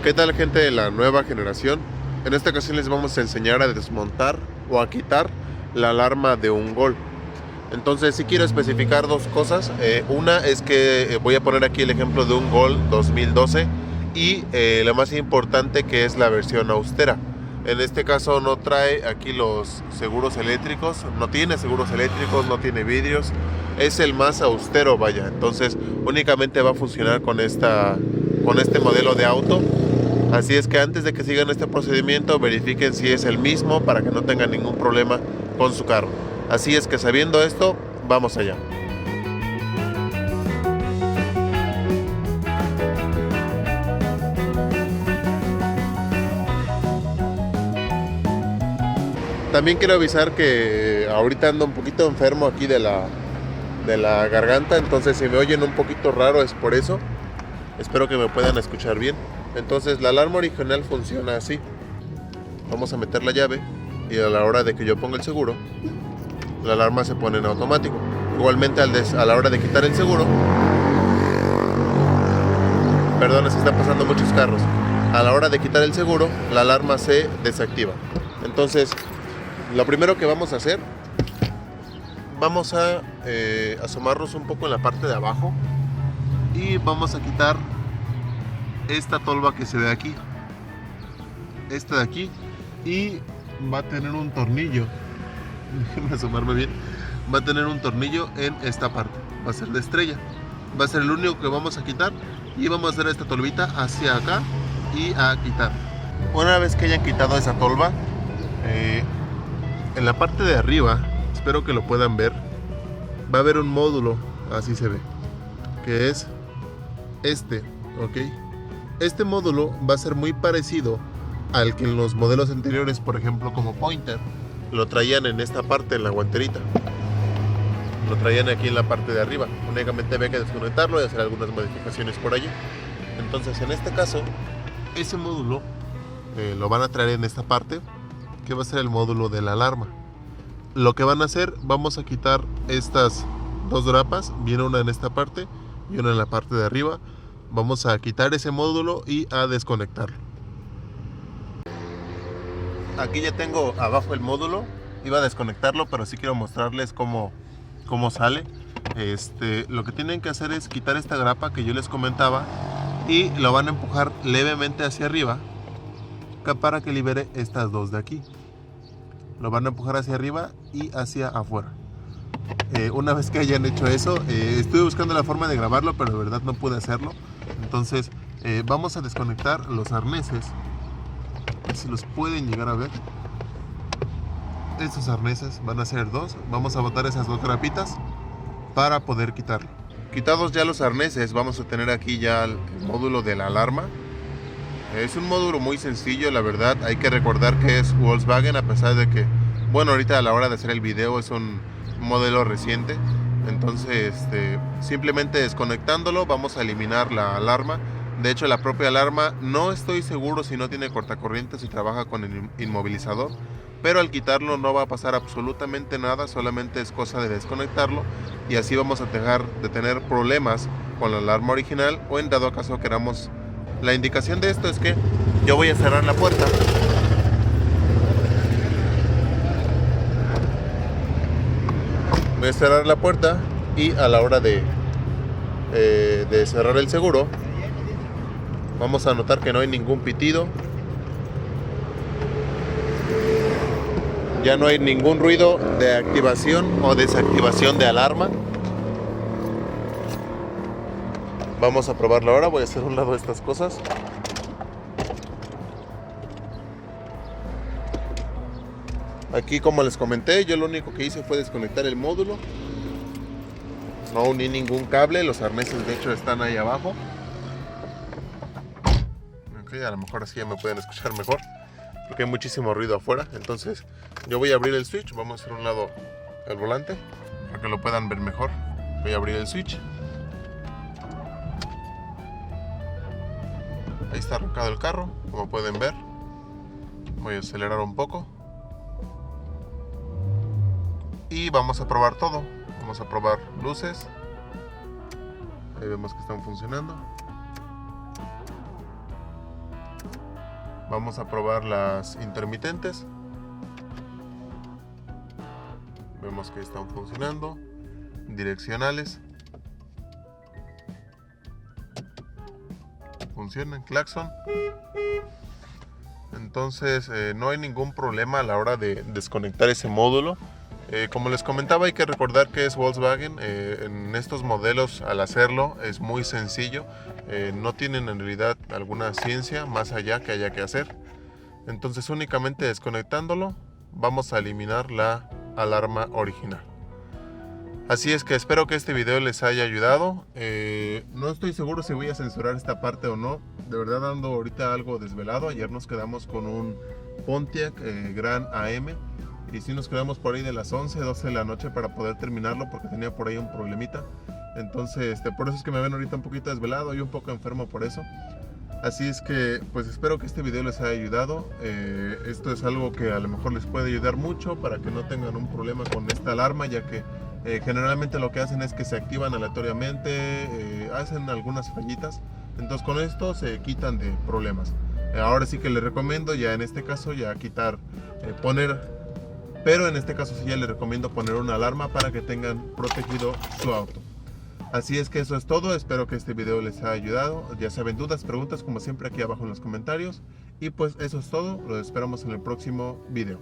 ¿Qué tal, gente de la nueva generación? En esta ocasión les vamos a enseñar a desmontar o a quitar la alarma de un Gol. Entonces sí quiero especificar dos cosas. Una es que voy a poner aquí el ejemplo de un Gol 2012 y lo más importante, que es la versión austera. En este caso no trae aquí los seguros eléctricos, no tiene seguros eléctricos, no tiene vidrios, es el más austero, vaya. Entonces únicamente va a funcionar con este modelo de auto. Así es que antes de que sigan este procedimiento, verifiquen si es el mismo para que no tengan ningún problema con su carro. Así es que, sabiendo esto, vamos allá. También quiero avisar que ahorita ando un poquito enfermo aquí de la garganta, entonces si me oyen un poquito raro es por eso. Espero que me puedan escuchar bien. Entonces la alarma original funciona así. Vamos a meter la llave y a la hora de que yo ponga el seguro, la alarma se pone en automático. Igualmente a la hora de quitar el seguro, perdón, es que están pasando muchos carros. A la hora de quitar el seguro, la alarma se desactiva. Entonces, lo primero que vamos a hacer, vamos a asomarnos un poco en la parte de abajo y vamos a quitar esta tolva que se ve aquí, esta de aquí, y va a tener un tornillo. Déjenme asomarme bien. Va a tener un tornillo en esta parte, va a ser de estrella, va a ser el único que vamos a quitar, y vamos a hacer esta tolvita hacia acá y a quitar. Una vez que hayan quitado esa tolva, en la parte de arriba, espero que lo puedan ver, va a haber un módulo, así se ve, que es este, ok. Este módulo va a ser muy parecido al que en los modelos anteriores, por ejemplo como Pointer, lo traían en esta parte, en la guanterita. Lo traían aquí en la parte de arriba. Únicamente había que desconectarlo y hacer algunas modificaciones por allí. Entonces, en este caso, ese módulo lo van a traer en esta parte, que va a ser el módulo de la alarma. Lo que van a hacer, vamos a quitar estas dos grapas, viene una en esta parte y una en la parte de arriba. Vamos a quitar ese módulo y a desconectarlo. Aquí ya tengo abajo el módulo, iba a desconectarlo, pero sí quiero mostrarles cómo sale. Lo que tienen que hacer es quitar esta grapa que yo les comentaba y lo van a empujar levemente hacia arriba para que libere estas dos de aquí. Lo van a empujar hacia arriba y hacia afuera. Una vez que hayan hecho eso, estuve buscando la forma de grabarlo, pero de verdad no pude hacerlo. Entonces vamos a desconectar los arneses, si los pueden llegar a ver. Estos arneses van a ser dos. Vamos a botar esas dos grapitas para poder quitarlo. Quitados ya los arneses, vamos a tener aquí ya el módulo de la alarma. Es un módulo muy sencillo, la verdad. Hay que recordar que es Volkswagen, a pesar de que, bueno, ahorita a la hora de hacer el video es un modelo reciente. Entonces simplemente desconectándolo vamos a eliminar la alarma. De hecho, la propia alarma no estoy seguro si no tiene cortacorrientes, si trabaja con el inmovilizador, pero al quitarlo no va a pasar absolutamente nada, solamente es cosa de desconectarlo, y así vamos a dejar de tener problemas con la alarma original, o en dado caso queramos. La indicación de esto es que yo voy a cerrar la puerta. Voy a cerrar la puerta y a la hora de cerrar el seguro, vamos a notar que no hay ningún pitido. Ya no hay ningún ruido de activación o desactivación de alarma. Vamos a probarlo ahora. Voy a hacer a un lado estas cosas. Aquí, como les comenté, yo lo único que hice fue desconectar el módulo. No uní ningún cable. Los arneses de hecho están ahí abajo. Ok, a lo mejor así ya me pueden escuchar mejor, porque hay muchísimo ruido afuera. Entonces yo voy a abrir el switch. Vamos a hacer a un lado el volante para que lo puedan ver mejor. Voy a abrir el switch. Ahí está arrancado el carro, como pueden ver. Voy a acelerar un poco y vamos a probar todo. Vamos a probar luces. Ahí vemos que están funcionando. Vamos a probar las intermitentes. Vemos que están funcionando. Direccionales. Funcionan. Claxon. Entonces no hay ningún problema a la hora de desconectar ese módulo. Como les comentaba, hay que recordar que es Volkswagen. En estos modelos, al hacerlo es muy sencillo. No tienen en realidad alguna ciencia más allá que haya que hacer. Entonces únicamente desconectándolo vamos a eliminar la alarma original. Así es que espero que este video les haya ayudado. No estoy seguro si voy a censurar esta parte o no. De verdad ando ahorita algo desvelado. Ayer nos quedamos con un Pontiac Grand AM. Y sí nos quedamos por ahí de las 11, 12 de la noche para poder terminarlo porque tenía por ahí un problemita. Entonces por eso es que me ven ahorita un poquito desvelado y un poco enfermo por eso. Así es que pues espero que este video les haya ayudado. Esto es algo que a lo mejor les puede ayudar mucho para que no tengan un problema con esta alarma, ya que generalmente lo que hacen es que se activan aleatoriamente, hacen algunas fallitas. Entonces con esto se quitan de problemas. Ahora sí que les recomiendo ya en este caso ya quitar, pero en este caso sí ya les recomiendo poner una alarma para que tengan protegido su auto. Así es que eso es todo, espero que este video les haya ayudado. Ya saben, dudas, preguntas como siempre aquí abajo en los comentarios. Y pues eso es todo, los esperamos en el próximo video.